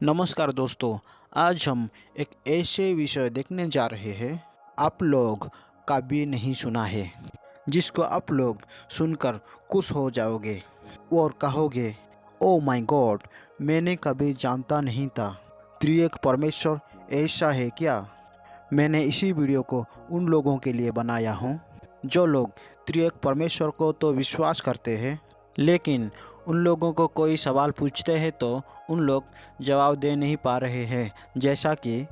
नमस्कार दोस्तों। आज हम एक ऐसे विषय देखने जा रहे हैं आप लोग कभी नहीं सुना है, जिसको आप लोग सुनकर खुश हो जाओगे और कहोगे, ओ माय गॉड, मैंने कभी जानता नहीं था त्रिएक परमेश्वर ऐसा है क्या। मैंने इसी वीडियो को उन लोगों के लिए बनाया हूँ जो लोग त्रिएक परमेश्वर को तो विश्वास करते हैं, लेकिन उन लोगों को कोई सवाल पूछते हैं तो उन लोग जवाब दे नहीं पा रहे हैं। जैसा कि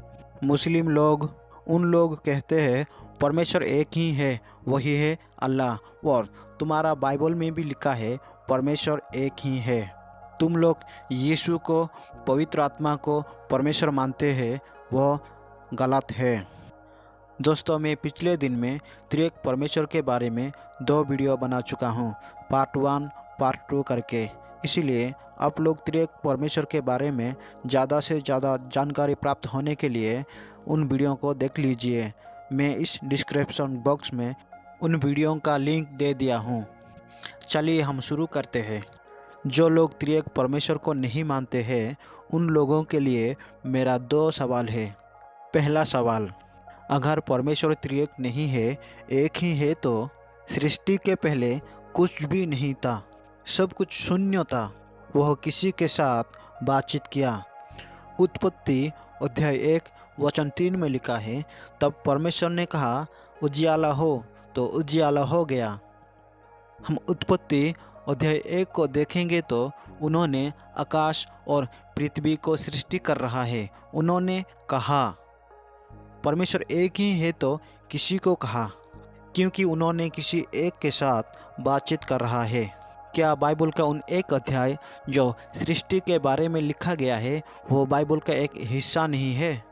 मुस्लिम लोग, उन लोग कहते हैं परमेश्वर एक ही है, वही है अल्लाह, और तुम्हारा बाइबल में भी लिखा है परमेश्वर एक ही है। तुम लोग यीशु को, पवित्र आत्मा को परमेश्वर मानते हैं, वह गलत है। दोस्तों, मैं पिछले दिन में त्रिएक परमेश्वर के बारे में 2 वीडियो बना चुका हूँ, पार्ट 1 पार्ट 2 करके। इसीलिए आप लोग त्रिएक परमेश्वर के बारे में ज़्यादा से ज़्यादा जानकारी प्राप्त होने के लिए उन वीडियो को देख लीजिए। मैं इस डिस्क्रिप्शन बॉक्स में उन वीडियो का लिंक दे दिया हूँ। चलिए हम शुरू करते हैं। जो लोग त्रिएक परमेश्वर को नहीं मानते हैं, उन लोगों के लिए मेरा 2 सवाल है। पहला सवाल, अगर परमेश्वर त्रिएक नहीं है, एक ही है, तो सृष्टि के पहले कुछ भी नहीं था, सब कुछ शून्य था, वह किसी के साथ बातचीत किया। उत्पत्ति अध्याय 1 वचन 3 में लिखा है, तब परमेश्वर ने कहा उजियाला हो, तो उजियाला हो गया। हम उत्पत्ति अध्याय 1 को देखेंगे तो उन्होंने आकाश और पृथ्वी को सृष्टि कर रहा है। उन्होंने कहा परमेश्वर एक ही है, तो किसी को कहा, क्योंकि उन्होंने किसी एक के साथ बातचीत कर रहा है। क्या बाइबल का उन एक अध्याय जो सृष्टि के बारे में लिखा गया है वो बाइबल का एक हिस्सा नहीं है?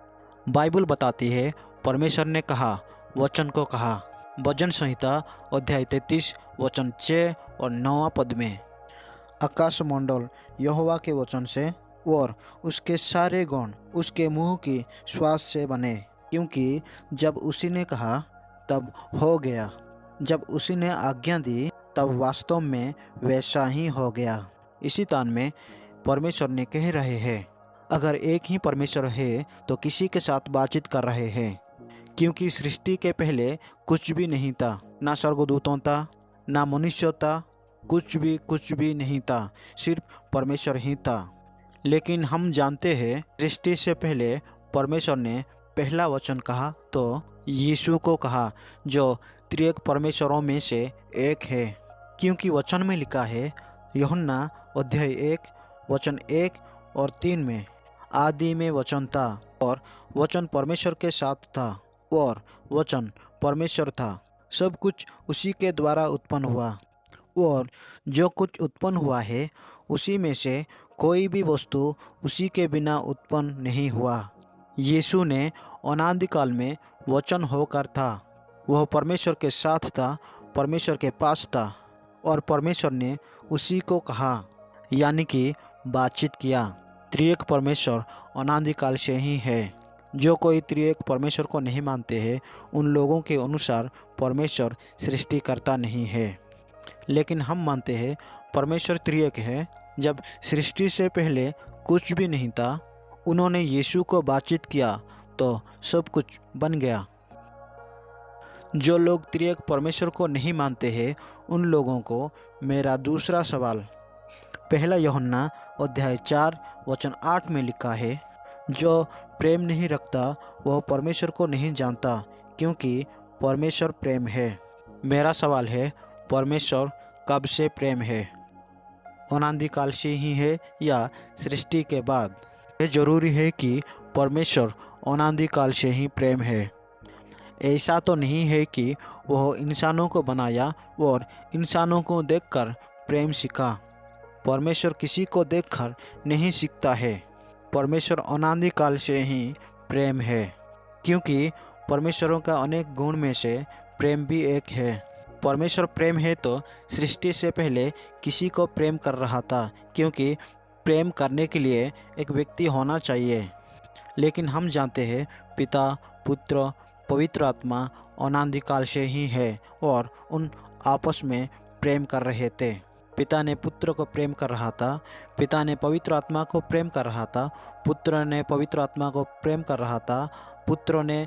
बाइबल बताती है परमेश्वर ने कहा, वचन को कहा। भजन संहिता अध्याय 33 वचन 6 और 9 पद में, आकाश मंडल यहोवा के वचन से और उसके सारे गुण उसके मुंह की श्वास से बने, क्योंकि जब उसी ने कहा तब हो गया, जब उसी ने आज्ञा दी तब वास्तव में वैसा ही हो गया। इसी तान में परमेश्वर ने कह रहे हैं, अगर एक ही परमेश्वर है तो किसी के साथ बातचीत कर रहे हैं, क्योंकि सृष्टि के पहले कुछ भी नहीं था, ना स्वर्गदूतों था, ना मनुष्य था, कुछ भी नहीं था, सिर्फ परमेश्वर ही था। लेकिन हम जानते हैं सृष्टि से पहले परमेश्वर ने पहला वचन कहा तो यीशु को कहा, जो त्रिएक परमेश्वरों में से एक है, क्योंकि वचन में लिखा है यूहन्ना अध्याय 1 वचन 1 और 3 में, आदि में वचन था और वचन परमेश्वर के साथ था और वचन परमेश्वर था। सब कुछ उसी के द्वारा उत्पन्न हुआ और जो कुछ उत्पन्न हुआ है उसी में से कोई भी वस्तु उसी के बिना उत्पन्न नहीं हुआ। यीशु ने अनादिकाल में वचन होकर था, वह परमेश्वर के साथ था, परमेश्वर के पास था और परमेश्वर ने उसी को कहा, यानी कि बातचीत किया। त्रिएक परमेश्वर अनादिकाल से ही है। जो कोई त्रिएक परमेश्वर को नहीं मानते हैं, उन लोगों के अनुसार परमेश्वर सृष्टिकर्ता नहीं है। लेकिन हम मानते हैं परमेश्वर त्रिएक है। जब सृष्टि से पहले कुछ भी नहीं था, उन्होंने यीशु को बातचीत किया तो सब कुछ बन गया। जो लोग त्रिएक परमेश्वर को नहीं मानते हैं, उन लोगों को मेरा दूसरा सवाल, पहला यूहन्ना अध्याय 4 वचन 8 में लिखा है, जो प्रेम नहीं रखता वह परमेश्वर को नहीं जानता, क्योंकि परमेश्वर प्रेम है। मेरा सवाल है, परमेश्वर कब से प्रेम है? अनादिकाल से ही है या सृष्टि के बाद? यह जरूरी है कि परमेश्वर अनादिकाल से ही प्रेम है। ऐसा तो नहीं है कि वह इंसानों को बनाया और इंसानों को देखकर प्रेम सीखा। परमेश्वर किसी को देखकर नहीं सीखता है। परमेश्वर अनादिकाल से ही प्रेम है, क्योंकि परमेश्वरों का अनेक गुण में से प्रेम भी एक है। परमेश्वर प्रेम है तो सृष्टि से पहले किसी को प्रेम कर रहा था, क्योंकि प्रेम करने के लिए एक व्यक्ति होना चाहिए। लेकिन हम जानते हैं पिता, पुत्र, पवित्र आत्मा अनादिकाल से ही है और उन आपस में प्रेम कर रहे थे। पिता ने पुत्र को प्रेम कर रहा था, पिता ने पवित्र आत्मा को प्रेम कर रहा था, पुत्र ने पवित्र आत्मा को प्रेम कर रहा था, पुत्र ने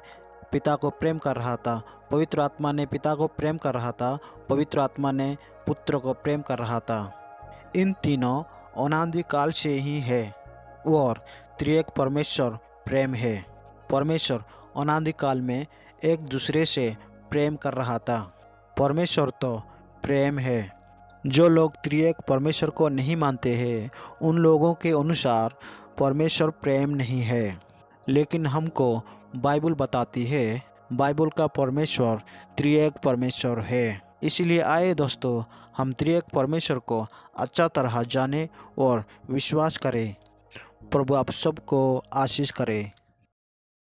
पिता को प्रेम कर रहा था, पवित्र आत्मा ने पिता को प्रेम कर रहा था, पवित्र आत्मा ने पुत्र को प्रेम कर रहा था। इन तीनों अनादि काल से ही है और त्रिएक परमेश्वर प्रेम है। परमेश्वर अनादि काल में एक दूसरे से प्रेम कर रहा था। परमेश्वर तो प्रेम है। जो लोग त्रिएक परमेश्वर को नहीं मानते हैं उन लोगों के अनुसार परमेश्वर प्रेम नहीं है। लेकिन हमको बाइबल बताती है बाइबल का परमेश्वर त्रिएक परमेश्वर है। इसलिए आए दोस्तों, हम त्रिएक परमेश्वर को अच्छा तरह जाने और विश्वास करें। प्रभु आप सबको आशीष करे।